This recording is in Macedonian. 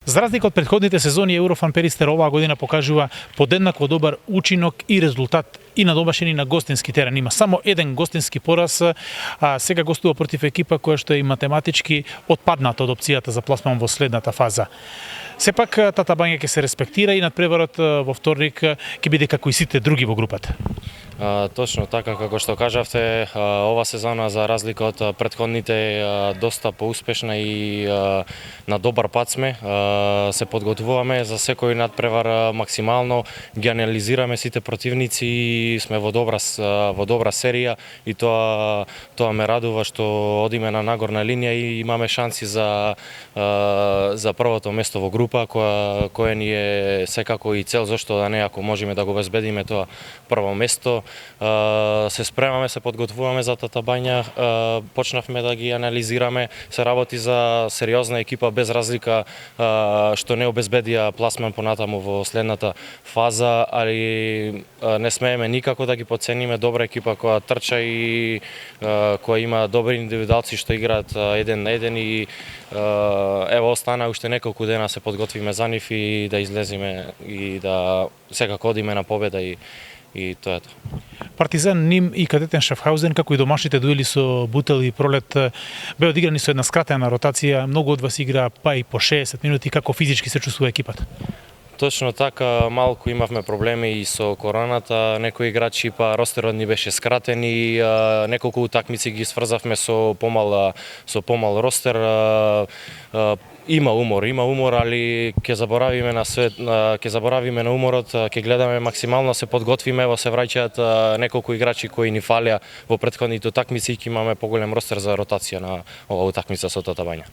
За разлика од претходните сезони, Еврофан Перистер оваа година покажува подеднакво добар учинок и резултат и на домашен и на гостински терен. Има само еден гостински пораз, а сега гостува против екипа која што е и математички отпадната од опцијата за пласман во следната фаза. Сепак Тата Бања ќе се респектира и надпреварот во вторник ќе биде како и сите други во групата. Точно така, како што кажавте, ова сезона за разлика од претходните доста поуспешна и на добар пат сме. Се подготвуваме за секој надпревар максимално, ги анализираме сите противници и сме во добра серија и тоа ме радува што одиме на нагорна линија и имаме шанси за првото место во група која ни е секако и цел, зашто да не, ако можеме да го обезбедиме тоа прво место. Се спремаме, се подготвуваме за Тата Бања, почнавме да ги анализираме, се работи за сериозна екипа без разлика што не обезбедија пласман понатаму во следната фаза, али не смееме никако да ги подцениме. Добра екипа која трча и која има добри индивидуалци што играат еден на еден и ево остана уште неколку дена се подготвиме за нив и да излеземе и да секако одиме на победа и тоа е тоа. Партизан, Ним и Кадетен Шафхаузен, како и домашните дуели со Бутел и Пролет, беа одиграни со една скратена ротација. Многу од вас игра па и по 60 минути. Како физички се чувствува екипата? Точно така, малку имавме проблеми и со короната, некои играчи па ростерот ни беше скратен и неколку утакмици ги сврзавме со помал ростер. Има умор, али ќе заборавиме на уморот, ќе гледаме максимално се подготвиме, ево се враќаат неколку играчи кои ни фалеа во претходните утакмици и ќе имаме поголем ростер за ротација на оваа утакмица со Тата Бања.